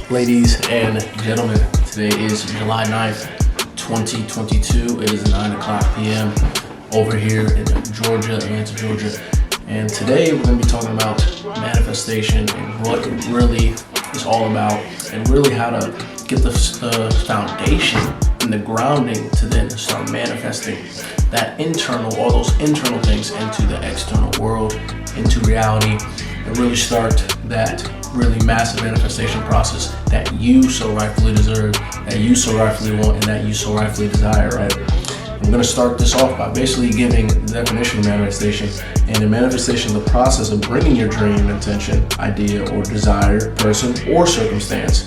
Ladies and gentlemen, today is July 9th, 2022. It is 9 o'clock p.m. over here in Georgia, Atlanta, Georgia. And today we're going to be talking about manifestation and what it really is all about, and really how to get the foundation and the grounding to then start manifesting that internal, all those internal things into the external world, into reality, and really start that really massive manifestation process that you so rightfully deserve, that you so rightfully want, and that you so rightfully desire, right? I'm going to start this off by basically giving the definition of manifestation. And in manifestation, the process of bringing your dream, intention, idea, or desire, person, or circumstance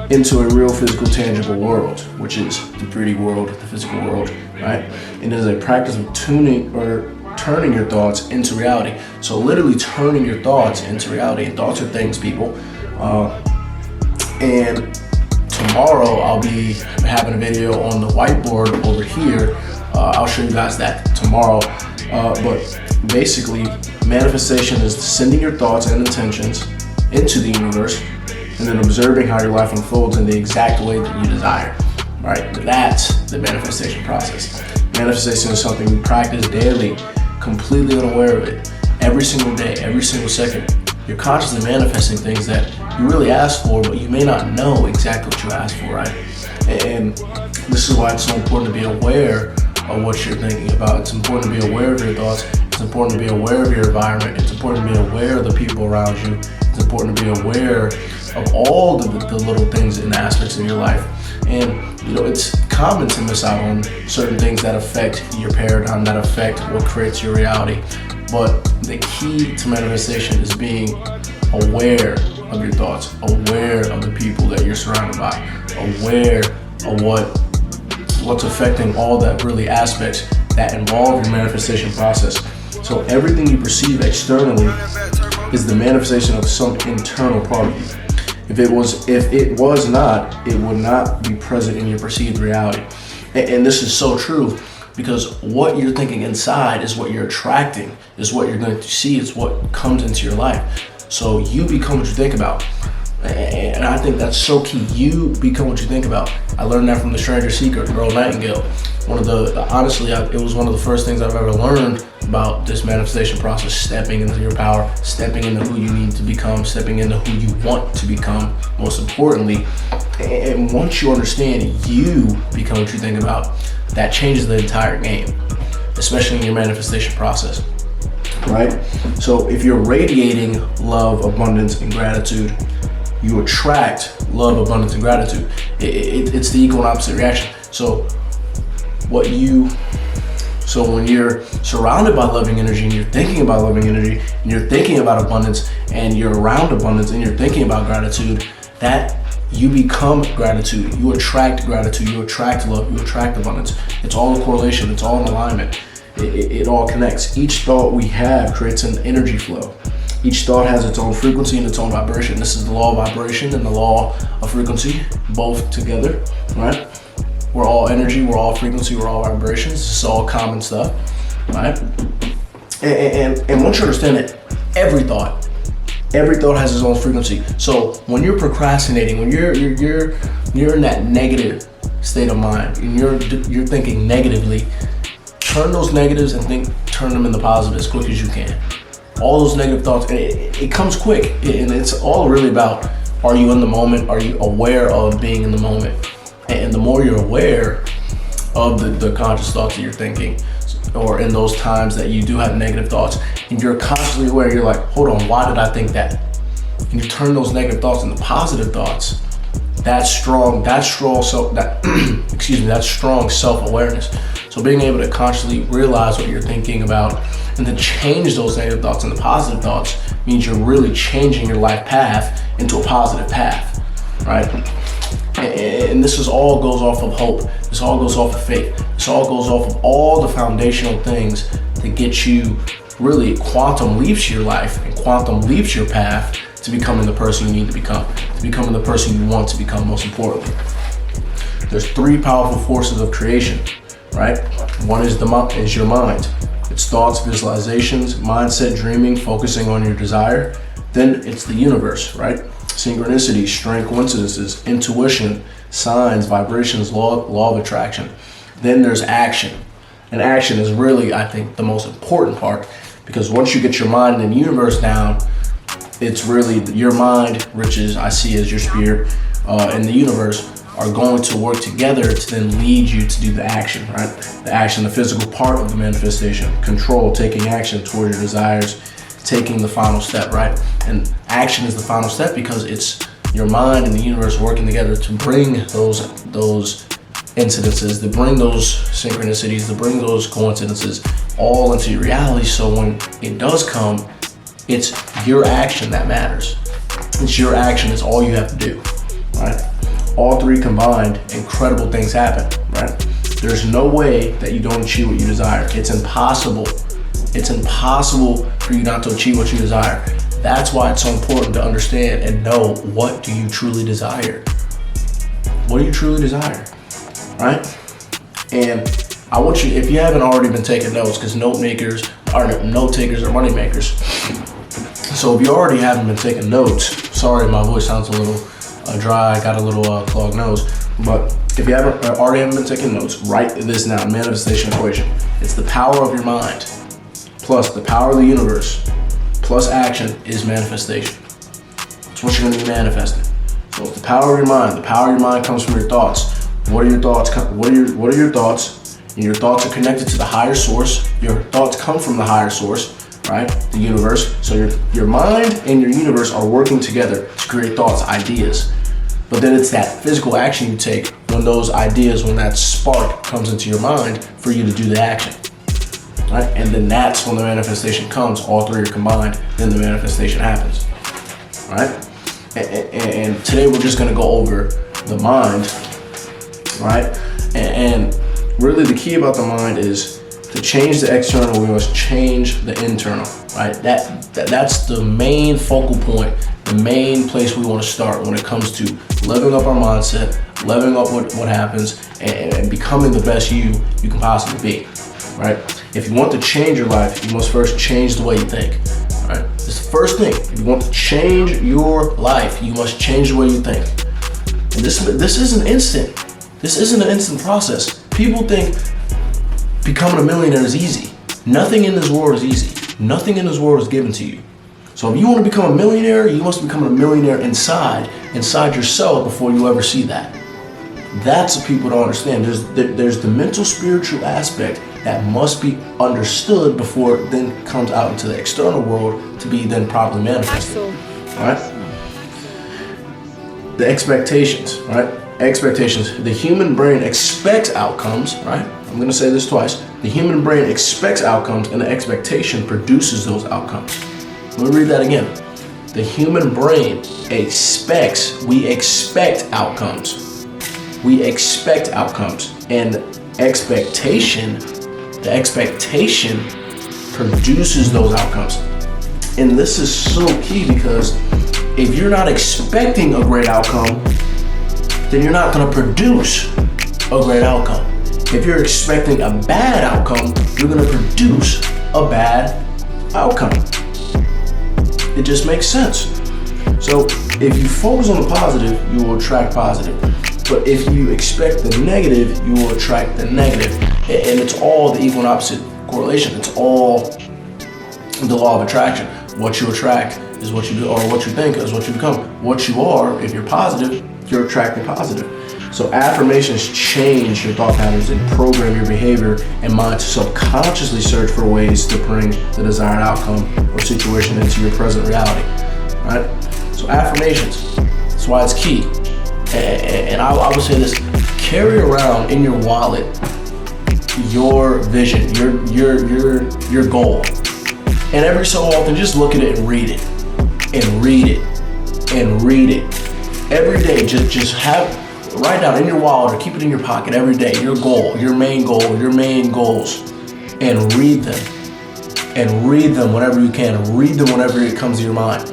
into a real physical, tangible world, which is the 3D world, the physical world, right? And it is a practice of tuning or turning your thoughts into reality. So literally turning your thoughts into reality. And thoughts are things, people. And tomorrow I'll be having a video on the whiteboard over here. I'll show you guys that tomorrow. But basically, manifestation is sending your thoughts and intentions into the universe and then observing how your life unfolds in the exact way that you desire, right? That's the manifestation process. Manifestation is something we practice daily, completely unaware of it. Every single day, every single second, you're consciously manifesting things that you really asked for, but you may not know exactly what you asked for, right? And this is why it's so important to be aware of what you're thinking about. It's important to be aware of your thoughts. It's important to be aware of your environment. It's important to be aware of the people around you. It's important to be aware of all the little things and aspects of your life. And it's common to miss out on certain things that affect your paradigm, that affect what creates your reality. But the key to manifestation is being aware of your thoughts, aware of the people that you're surrounded by, aware of what's affecting all that really aspects that involve your manifestation process. So everything you perceive externally is the manifestation of some internal part of you. If it was not, it would not be present in your perceived reality. And this is so true, because what you're thinking inside is what you're attracting, is what you're going to see, is what comes into your life. So you become what you think about. And I think that's so key. You become what you think about. I learned that from The Stranger Secret, Earl Nightingale. Honestly, it was one of the first things I've ever learned about this manifestation process, stepping into your power, stepping into who you need to become, stepping into who you want to become, most importantly. And once you understand you become what you think about, that changes the entire game, especially in your manifestation process, right? So if you're radiating love, abundance, and gratitude, you attract love, abundance, and gratitude. It's the equal and opposite reaction. So when you're surrounded by loving energy and you're thinking about loving energy and you're thinking about abundance and you're around abundance and you're thinking about gratitude, that you become gratitude. You attract gratitude. You attract love. You attract abundance. It's all in correlation. It's all in alignment. It all connects. Each thought we have creates an energy flow. Each thought has its own frequency and its own vibration. This is the law of vibration and the law of frequency, both together, right? We're all energy, we're all frequency, we're all vibrations. This is all common stuff, right? And once you understand that every thought has its own frequency. So when you're procrastinating, when you're in that negative state of mind and you're thinking negatively, turn those negatives and turn them into positive as quick as you can. All those negative thoughts, and it comes quick, and it's all really about, are you in the moment? Are you aware of being in the moment? And the more you're aware of the conscious thoughts that you're thinking, or in those times that you do have negative thoughts, and you're consciously aware, you're like, hold on, why did I think that? And you turn those negative thoughts into positive thoughts. That's strong self-awareness. So being able to consciously realize what you're thinking about and to change those negative thoughts into positive thoughts means you're really changing your life path into a positive path, right? And this all goes off of hope. This all goes off of faith. This all goes off of all the foundational things that get you really quantum leaps your life and quantum leaps your path to becoming the person you need to become, to becoming the person you want to become, most importantly. There's three powerful forces of creation, right? One is your mind. It's thoughts, visualizations, mindset, dreaming, focusing on your desire. Then it's the universe, right? synchronicity, strange coincidences, intuition, signs, vibrations, law of attraction. Then there's action. And action is really, I think, the most important part, because once you get your mind and universe down, it's really your mind, which is I see as your spirit, and the universe are going to work together to then lead you to do the action, right? The action, the physical part of the manifestation, control, taking action toward your desires, taking the final step, right? And action is the final step because it's your mind and the universe working together to bring those incidences, to bring those synchronicities, to bring those coincidences all into your reality. So when it does come, it's your action that matters. It's your action, it's all you have to do, right? All three combined, incredible things happen, right? There's no way that you don't achieve what you desire. It's impossible. It's impossible for you not to achieve what you desire. That's why it's so important to understand and know, what do you truly desire? What do you truly desire, right? And I want you, if you haven't already been taking notes, because note takers are money makers. So if you already haven't been taking notes, sorry, my voice sounds a little dry, I got a little clogged nose, but if you already haven't been taking notes, write this down: manifestation equation. It's the power of your mind plus the power of the universe plus action is manifestation. It's what you're going to be manifesting. So it's the power of your mind. The power of your mind comes from your thoughts. What are your thoughts? What are your thoughts? And your thoughts are connected to the higher source. Your thoughts come from the higher source, right? The universe. So your mind and your universe are working together to create thoughts, ideas. But then it's that physical action you take when those ideas, when that spark comes into your mind for you to do the action, right? And then that's when the manifestation comes. All three are combined, then the manifestation happens, right? And today we're just gonna go over the mind, right? And really the key about the mind is to change the external, we must change the internal, right? That's the main focal point, the main place we want to start when it comes to leveling up our mindset, leveling up what happens, and becoming the best you can possibly be, right? If you want to change your life, you must first change the way you think, right? It's the first thing. If you want to change your life, you must change the way you think. And this isn't instant. This isn't an instant process. People think becoming a millionaire is easy. Nothing in this world is easy. Nothing in this world is given to you. So if you want to become a millionaire, you must become a millionaire inside yourself before you ever see that. That's what people don't understand. There's the mental, spiritual aspect that must be understood before it then comes out into the external world to be then properly manifested. Right? The expectations, right? Expectations. The human brain expects outcomes, right? I'm going to say this twice. The human brain expects outcomes, and the expectation produces those outcomes. Let me read that again. The human brain expects, we expect outcomes. We expect outcomes, and the expectation produces those outcomes. And this is so key, because if you're not expecting a great outcome, then you're not going to produce a great outcome. If you're expecting a bad outcome, you're going to produce a bad outcome. It just makes sense. So if you focus on the positive, you will attract positive. But if you expect the negative, you will attract the negative. And it's all the equal and opposite correlation. It's all the law of attraction. What you attract is what you do, or what you think is what you become. What you are, if you're positive, you're attracting positive. So affirmations change your thought patterns and program your behavior and mind to subconsciously search for ways to bring the desired outcome or situation into your present reality, right? So affirmations, that's why it's key. And I would say this: carry around in your wallet your vision, your goal, and every so often just look at it and read it, and read it, and read it. Every day, just write down in your wallet or keep it in your pocket every day your goal, your main goals, and read them. And read them whenever you can. Read them whenever it comes to your mind.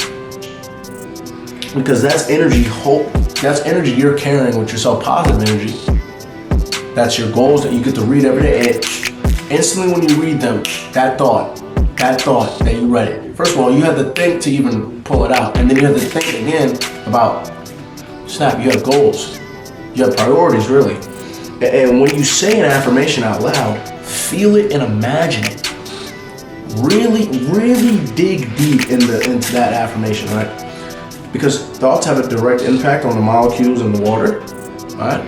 Because that's energy, hope. That's energy you're carrying with yourself, positive energy. That's your goals that you get to read every day. And instantly when you read them, that thought that you read it. First of all, you have to think to even pull it out. And then you have to think again about, snap, you have goals. You have priorities, really. And when you say an affirmation out loud, feel it and imagine it. Really, really dig deep into that affirmation, right? Because thoughts have a direct impact on the molecules in the water, right?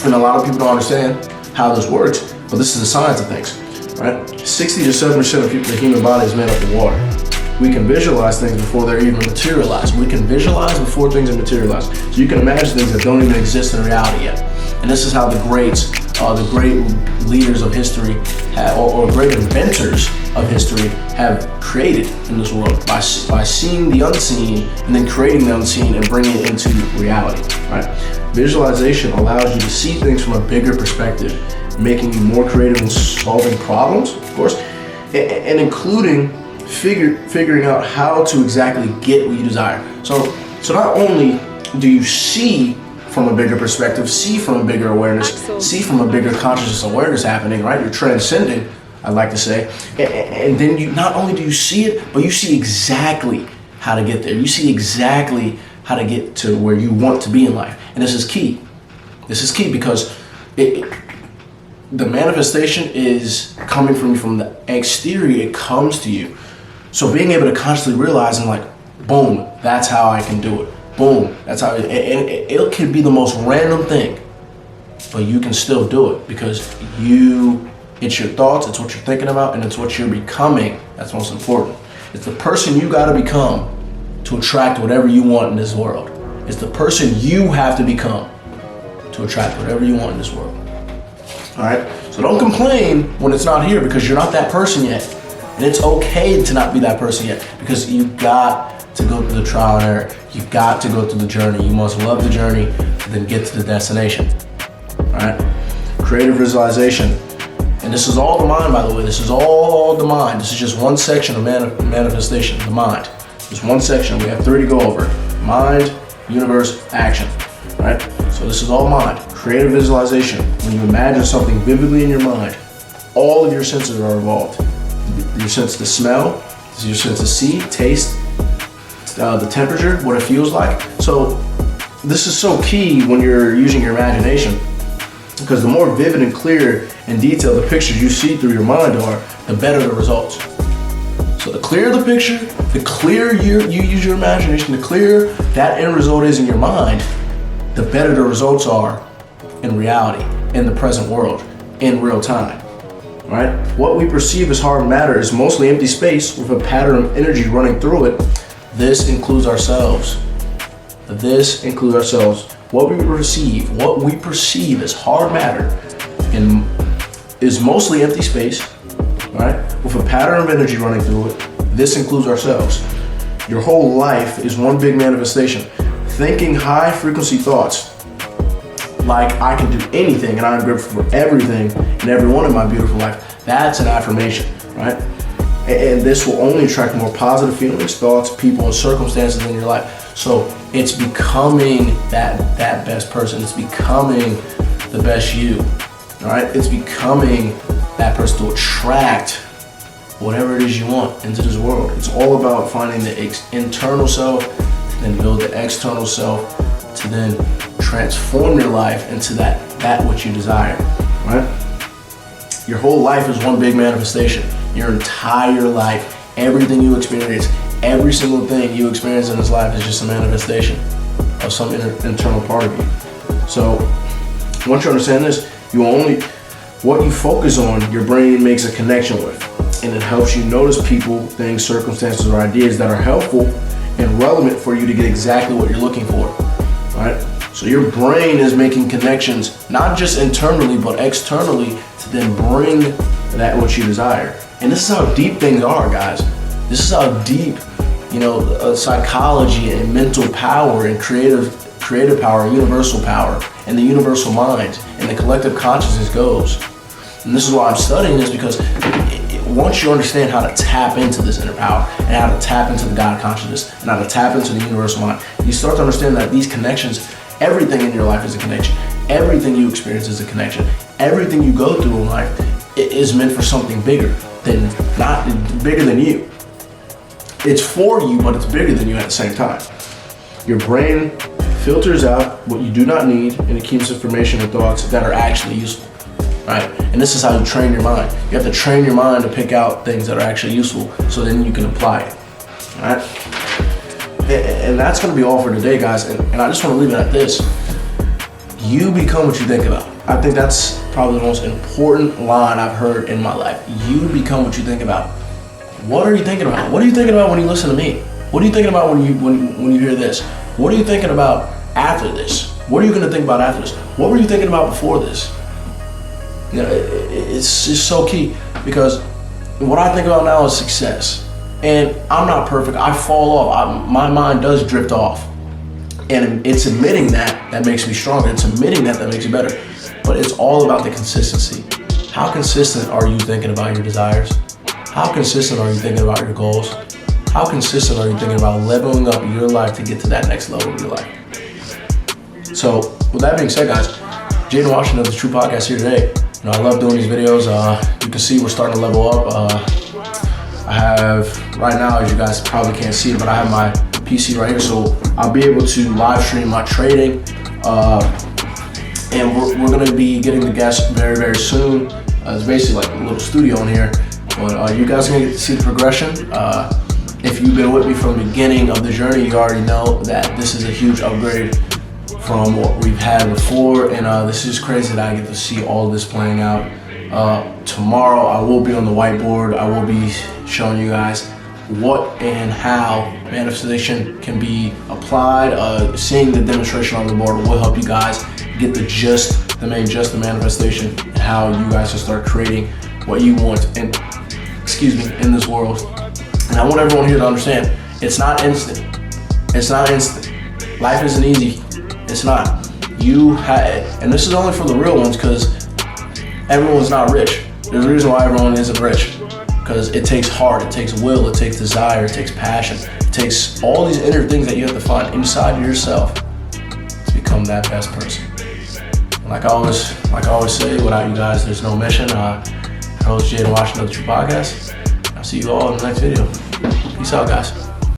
And a lot of people don't understand how this works, but this is the science of things, right? 60 to 70% of the human body is made up of water. We can visualize things before they're even materialized. We can visualize before things are materialized. So you can imagine things that don't even exist in reality yet. And this is how the greats, the great leaders of history, or great inventors of history have created in this world by seeing the unseen and then creating the unseen and bringing it into reality, right? Visualization allows you to see things from a bigger perspective, making you more creative in solving problems, of course, and including figuring out how to exactly get what you desire. So not only do you see from a bigger perspective, see from a bigger awareness, see from a bigger consciousness awareness happening, right? You're transcending, I'd like to say. And then you not only do you see it, but you see exactly how to get there. You see exactly how to get to where you want to be in life. And this is key. This is key because the manifestation is coming from the exterior. It comes to you. So being able to constantly realize and like, boom, that's how I can do it. Boom, that's how, and it could be the most random thing, but you can still do it because it's your thoughts, it's what you're thinking about, and it's what you're becoming. That's most important. It's the person you gotta become to attract whatever you want in this world. It's the person you have to become to attract whatever you want in this world. All right, so don't complain when it's not here because you're not that person yet. And it's okay to not be that person yet because you got to go through the trial and error. You've got to go through the journey. You must love the journey to then get to the destination. All right? Creative visualization. And this is all the mind, by the way. This is all the mind. This is just one section of manifestation, the mind. Just one section. We have 3 to go over. Mind, universe, action. All right? So this is all mind. Creative visualization. When you imagine something vividly in your mind, all of your senses are involved. Your sense to smell, your sense to see, taste, the temperature, what it feels like. So this is so key when you're using your imagination because the more vivid and clear and detailed the pictures you see through your mind are, the better the results. So the clearer the picture, the clearer you use your imagination, the clearer that end result is in your mind, the better the results are in reality, in the present world, in real time. Right? What we perceive as hard matter is mostly empty space with a pattern of energy running through it. This includes ourselves. This includes ourselves. What we perceive as hard matter is mostly empty space, right? With a pattern of energy running through it. This includes ourselves. Your whole life is one big manifestation. Thinking high frequency thoughts like I can do anything and I'm grateful for everything and everyone in my beautiful life. That's an affirmation, right? And this will only attract more positive feelings, thoughts, people, and circumstances in your life. So it's becoming that best person. It's becoming the best you, all right? It's becoming that person to attract whatever it is you want into this world. It's all about finding the internal self, to then build the external self, to then transform your life into that which you desire, right? Your whole life is one big manifestation. Your entire life, everything you experience, every single thing you experience in this life is just a manifestation of some internal part of you. So once you understand this, what you focus on, your brain makes a connection with, and it helps you notice people, things, circumstances, or ideas that are helpful and relevant for you to get exactly what you're looking for, right? So your brain is making connections, not just internally, but externally to then bring that which you desire. And this is how deep things are, guys. This is how deep, psychology and mental power and creative power, universal power, and the universal mind and the collective consciousness goes. And this is why I'm studying this, because once you understand how to tap into this inner power and how to tap into the God consciousness and how to tap into the universal mind, you start to understand that these connections, everything in your life is a connection. Everything you experience is a connection. Everything you go through in life is meant for something bigger than you. it's for you, but it's bigger than you at the same time. Your brain filters out what you do not need, and it keeps information and thoughts that are actually useful, right? And this is how you train your mind. You have to train your mind to pick out things that are actually useful, so then you can apply it, right? And that's gonna be all for today, guys. And I just wanna leave it at this. You become what you think about. I think that's probably the most important line I've heard in my life. You become what you think about. What are you thinking about? What are you thinking about when you listen to me? What are you thinking about when you hear this? What are you thinking about after this? What are you gonna think about after this? What were you thinking about before this? You know, it's just so key, because what I think about now is success. And I'm not perfect, I fall off, my mind does drift off. And it's admitting that makes me stronger. It's admitting that makes you better. But it's all about the consistency. How consistent are you thinking about your desires? How consistent are you thinking about your goals? How consistent are you thinking about leveling up your life to get to that next level of your life? So with that being said, guys, Jaden Washington of the True Podcast here today. You know, I love doing these videos. You can see we're starting to level up. I have, right now, as you guys probably can't see it, but I have my PC right here, so I'll be able to live stream my trading. And we're gonna be getting the guests very, very soon. It's basically like a little studio in here, but you guys are gonna get to see the progression. If you've been with me from the beginning of the journey, you already know that this is a huge upgrade from what we've had before, and this is crazy that I get to see all this playing out. Tomorrow I will be on the whiteboard. I will be showing you guys what and how manifestation can be applied. Seeing the demonstration on the board will help you guys get the gist, the main gist of manifestation, and how you guys can start creating what you want in this world. And I want everyone here to understand, it's not instant. It's not instant. Life isn't easy. It's not. And this is only for the real ones, because everyone's not rich. There's a reason why everyone isn't rich, because it takes heart, it takes will, it takes desire, it takes passion, it takes all these inner things that you have to find inside of yourself to become that best person. And like I always say, without you guys, there's no mission. Host Jaden Washington of the True Podcast. I'll see you all in the next video. Peace out, guys.